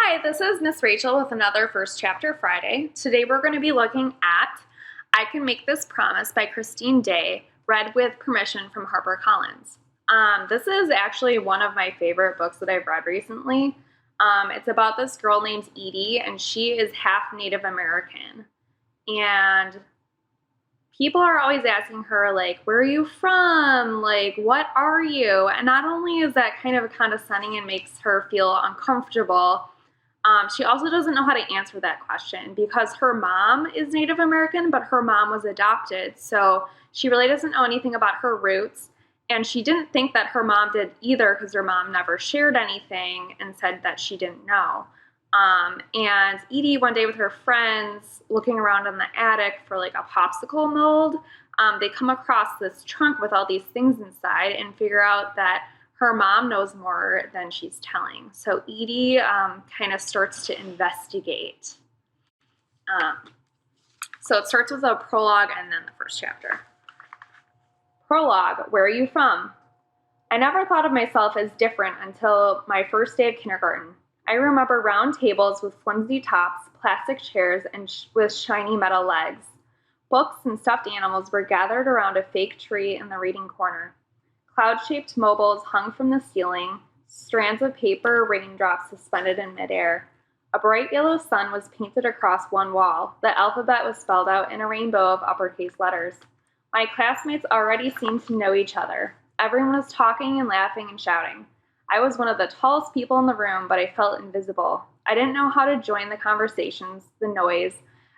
Hi, this is Miss Rachel with another First Chapter Friday. Today we're going to be looking at I Can Make This Promise by Christine Day, read with permission from HarperCollins. This is actually one of my favorite books that I've read recently. It's about this girl named Edie, and she is half Native American. And people are always asking her, like, where are you from? Like, what are you? And not only is that kind of condescending and makes her feel uncomfortable, she also doesn't know how to answer that question because her mom is Native American, but her mom was adopted. So she really doesn't know anything about her roots. And she didn't think that her mom did either because her mom never shared anything and said that she didn't know. And Edie, one day with her friends, looking around in the attic for like a popsicle mold, they come across this trunk with all these things inside and figure out that her mom knows more than she's telling. So Edie kind of starts to investigate. So it starts with a prologue and then the first chapter. Prologue, where are you from? I never thought of myself as different until my first day of kindergarten. I remember round tables with flimsy tops, plastic chairs, and with shiny metal legs. Books and stuffed animals were gathered around a fake tree in the reading corner. Cloud-shaped mobiles hung from the ceiling, strands of paper raindrops suspended in midair. A bright yellow sun was painted across one wall. The alphabet was spelled out in a rainbow of uppercase letters. My classmates already seemed to know each other. Everyone was talking and laughing and shouting. I was one of the tallest people in the room, but I felt invisible. I didn't know how to join the conversations, the noise.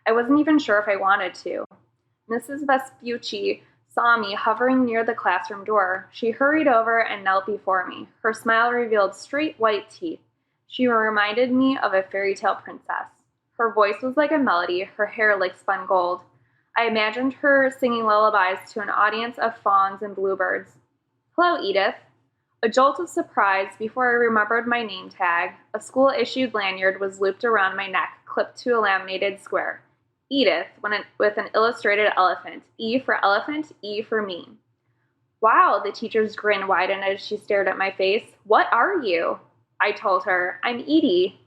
I wasn't even sure if I wanted to. Mrs. Vespucci saw me hovering near the classroom door. She hurried over and knelt before me. Her smile revealed straight white teeth. She reminded me of a fairy tale princess. Her voice was like a melody, her hair like spun gold. I imagined her singing lullabies to an audience of fawns and bluebirds. Hello, Edith. A jolt of surprise before I remembered my name tag. A school-issued lanyard was looped around my neck, clipped to a laminated square. Edith, with an illustrated elephant. E for elephant, E for me. Wow, the teacher's grin widened as she stared at my face. What are you? I told her, I'm Edie.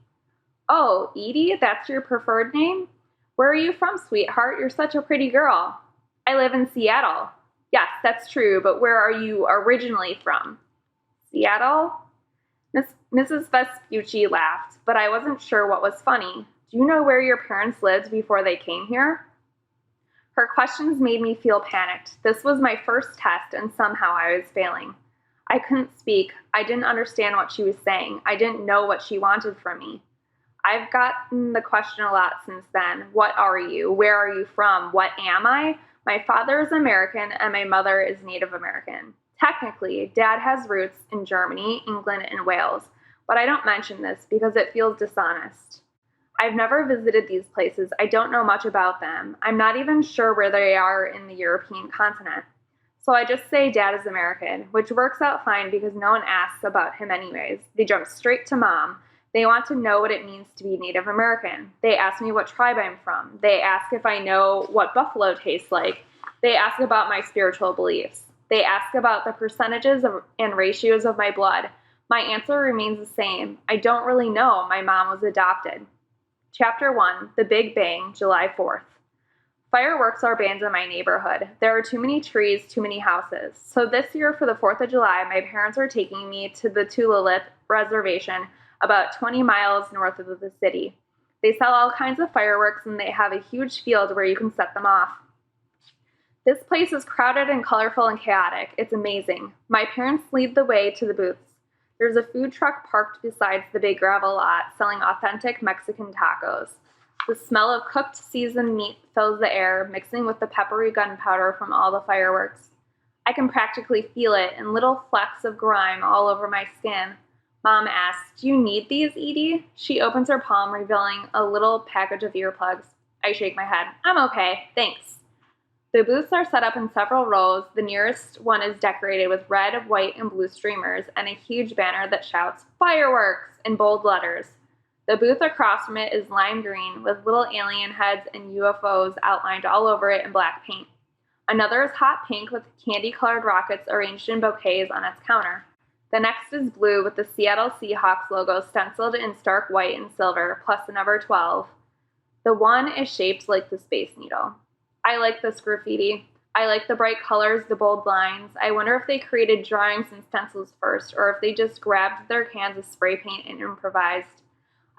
Oh, Edie, that's your preferred name? Where are you from, sweetheart? You're such a pretty girl. I live in Seattle. Yes, that's true, but where are you originally from? Seattle? Mrs. Vespucci laughed, but I wasn't sure what was funny. Do you know where your parents lived before they came here? Her questions made me feel panicked. This was my first test, and somehow I was failing. I couldn't speak. I didn't understand what she was saying. I didn't know what she wanted from me. I've gotten the question a lot since then. What are you? Where are you from? What am I? My father is American, and my mother is Native American. Technically, Dad has roots in Germany, England, and Wales, but I don't mention this because it feels dishonest. I've never visited these places. I don't know much about them. I'm not even sure where they are in the European continent. So I just say Dad is American, which works out fine because no one asks about him anyways. They jump straight to Mom. They want to know what it means to be Native American. They ask me what tribe I'm from. They ask if I know what buffalo tastes like. They ask about my spiritual beliefs. They ask about the percentages and ratios of my blood. My answer remains the same. I don't really know. My mom was adopted. Chapter 1, The Big Bang, July 4th. Fireworks are banned in my neighborhood. There are too many trees, too many houses. So this year for the 4th of July, my parents are taking me to the Tulalip Reservation about 20 miles north of the city. They sell all kinds of fireworks and they have a huge field where you can set them off. This place is crowded and colorful and chaotic. It's amazing. My parents lead the way to the booths. There's a food truck parked beside the big gravel lot selling authentic Mexican tacos. The smell of cooked seasoned meat fills the air, mixing with the peppery gunpowder from all the fireworks. I can practically feel it in little flecks of grime all over my skin. Mom asks, do you need these, Edie? She opens her palm, revealing a little package of earplugs. I shake my head. I'm okay, thanks. The booths are set up in several rows. The nearest one is decorated with red, white, and blue streamers and a huge banner that shouts, Fireworks! In bold letters. The booth across from it is lime green with little alien heads and UFOs outlined all over it in black paint. Another is hot pink with candy-colored rockets arranged in bouquets on its counter. The next is blue with the Seattle Seahawks logo stenciled in stark white and silver, plus the number 12. The one is shaped like the Space Needle. I like this graffiti. I like the bright colors, the bold lines. I wonder if they created drawings and stencils first, or if they just grabbed their cans of spray paint and improvised.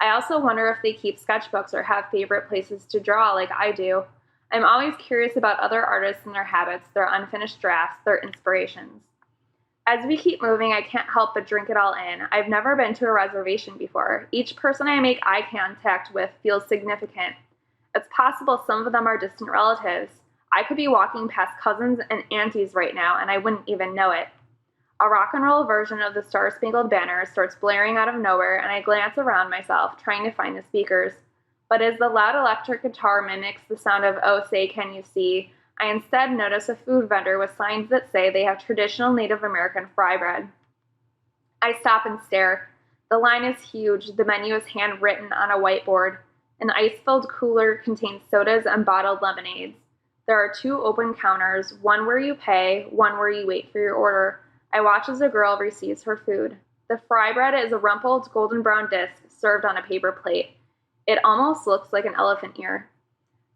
I also wonder if they keep sketchbooks or have favorite places to draw like I do. I'm always curious about other artists and their habits, their unfinished drafts, their inspirations. As we keep moving, I can't help but drink it all in. I've never been to a reservation before. Each person I make eye contact with feels significant. It's possible some of them are distant relatives. I could be walking past cousins and aunties right now, and I wouldn't even know it. A rock and roll version of the Star-Spangled Banner starts blaring out of nowhere, and I glance around myself, trying to find the speakers. But as the loud electric guitar mimics the sound of "Oh Say Can You See," I instead notice a food vendor with signs that say they have traditional Native American fry bread. I stop and stare. The line is huge. The menu is handwritten on a whiteboard. An ice-filled cooler contains sodas and bottled lemonades. There are 2 open counters, one where you pay, one where you wait for your order. I watch as a girl receives her food. The fry bread is a rumpled golden brown disc served on a paper plate. It almost looks like an elephant ear.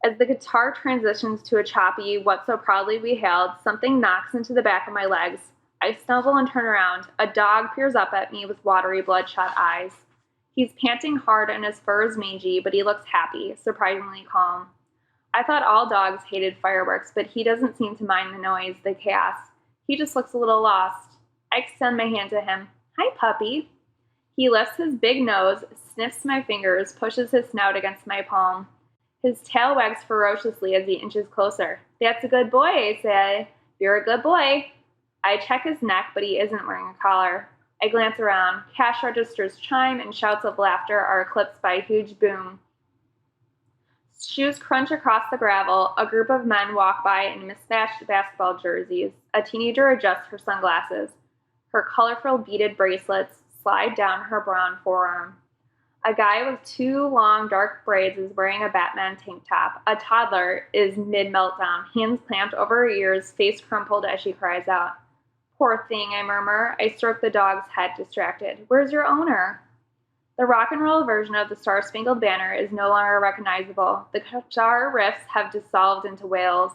As the guitar transitions to a choppy "What So Proudly We Hailed," something knocks into the back of my legs. I stumble and turn around. A dog peers up at me with watery, bloodshot eyes. He's panting hard and his fur is mangy, but he looks happy, surprisingly calm. I thought all dogs hated fireworks, but he doesn't seem to mind the noise, the chaos. He just looks a little lost. I extend my hand to him. "Hi, puppy." He lifts his big nose, sniffs my fingers, pushes his snout against my palm. His tail wags ferociously as he inches closer. "That's a good boy," I say. "You're a good boy." I check his neck, but he isn't wearing a collar. I glance around. Cash registers chime and shouts of laughter are eclipsed by a huge boom. Shoes crunch across the gravel. A group of men walk by in mismatched basketball jerseys. A teenager adjusts her sunglasses. Her colorful beaded bracelets slide down her brown forearm. A guy with 2 long, dark braids is wearing a Batman tank top. A toddler is mid-meltdown, hands clamped over her ears, face crumpled as she cries out. "Poor thing," I murmur. I stroke the dog's head, distracted. "Where's your owner?" The rock and roll version of the Star-Spangled Banner is no longer recognizable. The guitar riffs have dissolved into wails.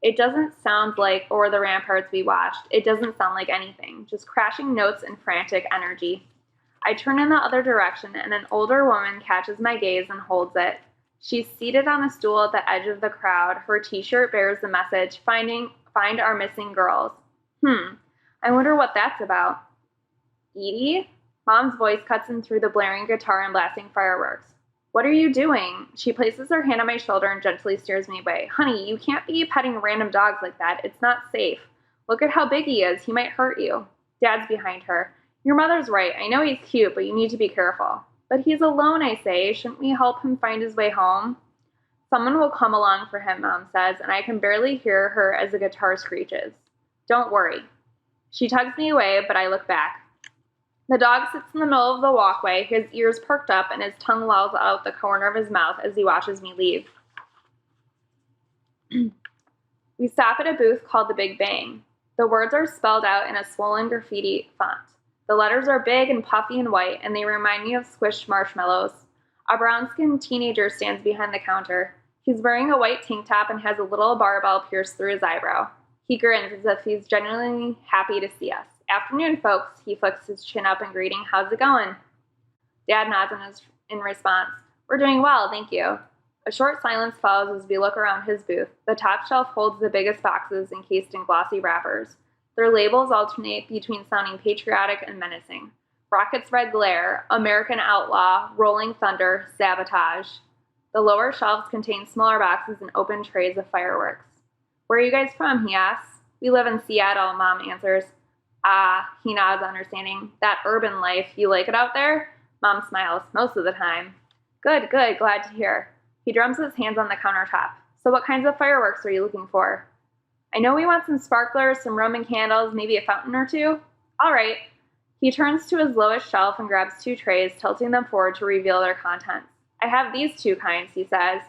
It doesn't sound like "O'er the Ramparts We Watched." It doesn't sound like anything, just crashing notes and frantic energy. I turn in the other direction, and an older woman catches my gaze and holds it. She's seated on a stool at the edge of the crowd. Her t-shirt bears the message, "Find our missing girls." I wonder what that's about. "Edie?" Mom's voice cuts in through the blaring guitar and blasting fireworks. "What are you doing?" She places her hand on my shoulder and gently steers me away. "Honey, you can't be petting random dogs like that. It's not safe. Look at how big he is. He might hurt you." Dad's behind her. "Your mother's right. I know he's cute, but you need to be careful." "But he's alone," I say. "Shouldn't we help him find his way home?" "Someone will come along for him," Mom says, and I can barely hear her as the guitar screeches. "Don't worry." She tugs me away, but I look back. The dog sits in the middle of the walkway, his ears perked up, and his tongue lolls out the corner of his mouth as he watches me leave. We stop at a booth called the Big Bang. The words are spelled out in a swollen graffiti font. The letters are big and puffy and white, and they remind me of squished marshmallows. A brown-skinned teenager stands behind the counter. He's wearing a white tank top and has a little barbell pierced through his eyebrow. He grins as if he's genuinely happy to see us. "Afternoon, folks." He flicks his chin up in greeting. "How's it going?" Dad nods in response. "We're doing well, thank you." A short silence follows as we look around his booth. The top shelf holds the biggest boxes encased in glossy wrappers. Their labels alternate between sounding patriotic and menacing. Rocket's Red Glare, American Outlaw, Rolling Thunder, Sabotage. The lower shelves contain smaller boxes and open trays of fireworks. "Where are you guys from?" he asks. "We live in Seattle," Mom answers. "Ah," he nods, understanding. "That urban life, you like it out there?" Mom smiles, "Most of the time." Good, glad to hear." He drums his hands on the countertop. "So what kinds of fireworks are you looking for?" "I know we want some sparklers, some Roman candles, maybe a fountain or 2. "All right." He turns to his lowest shelf and grabs 2 trays, tilting them forward to reveal their contents. "I have these 2 kinds," he says.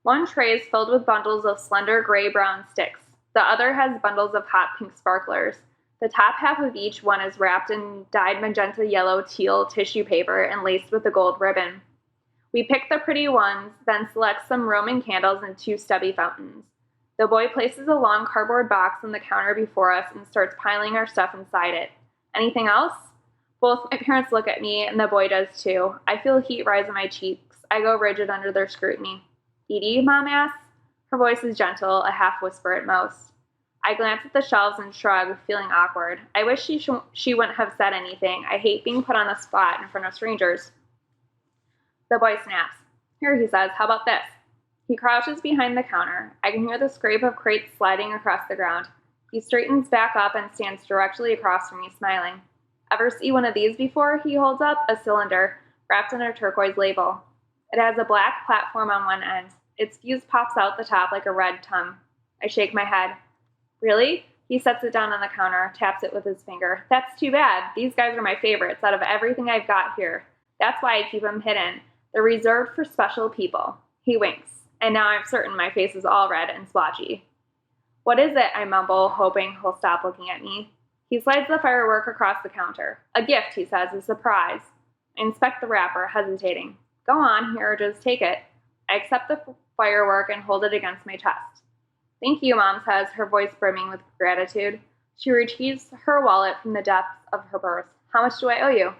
One tray is filled with bundles of slender gray-brown sticks. The other has bundles of hot pink sparklers. The top half of each one is wrapped in dyed magenta yellow teal tissue paper and laced with a gold ribbon. We pick the pretty ones, then select some Roman candles and 2 stubby fountains. The boy places a long cardboard box on the counter before us and starts piling our stuff inside it. Anything else? Both my parents look at me, and the boy does too. I feel heat rise in my cheeks. I go rigid under their scrutiny. Edie, Mom asks. Her voice is gentle, a half whisper at most. I glance at the shelves and shrug, feeling awkward. I wish she wouldn't have said anything. I hate being put on the spot in front of strangers. The boy snaps. Here, he says, how about this? He crouches behind the counter. I can hear the scrape of crates sliding across the ground. He straightens back up and stands directly across from me, smiling. Ever see one of these before? He holds up a cylinder wrapped in a turquoise label. It has a black platform on one end. Its fuse pops out the top like a red tongue. I shake my head. Really? He sets it down on the counter, taps it with his finger. That's too bad. These guys are my favorites out of everything I've got here. That's why I keep them hidden. They're reserved for special people. He winks, and now I'm certain my face is all red and splotchy. What is it? I mumble, hoping he'll stop looking at me. He slides the firework across the counter. A gift, he says, a surprise. I inspect the wrapper, hesitating. Go on, here, just take it. I accept the firework and hold it against my chest. Thank you, Mom says, her voice brimming with gratitude. She retrieves her wallet from the depths of her purse. How much do I owe you?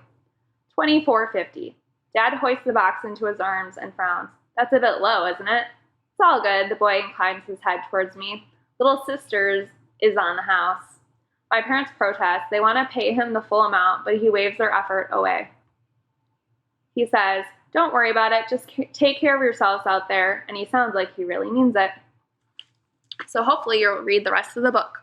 $24.50. Dad hoists the box into his arms and frowns. That's a bit low, isn't it? It's all good, the boy inclines his head towards me. Little sister's is on the house. My parents protest. They want to pay him the full amount, but he waves their effort away. He says, don't worry about it. Just take care of yourselves out there. And he sounds like he really means it. So hopefully you'll read the rest of the book.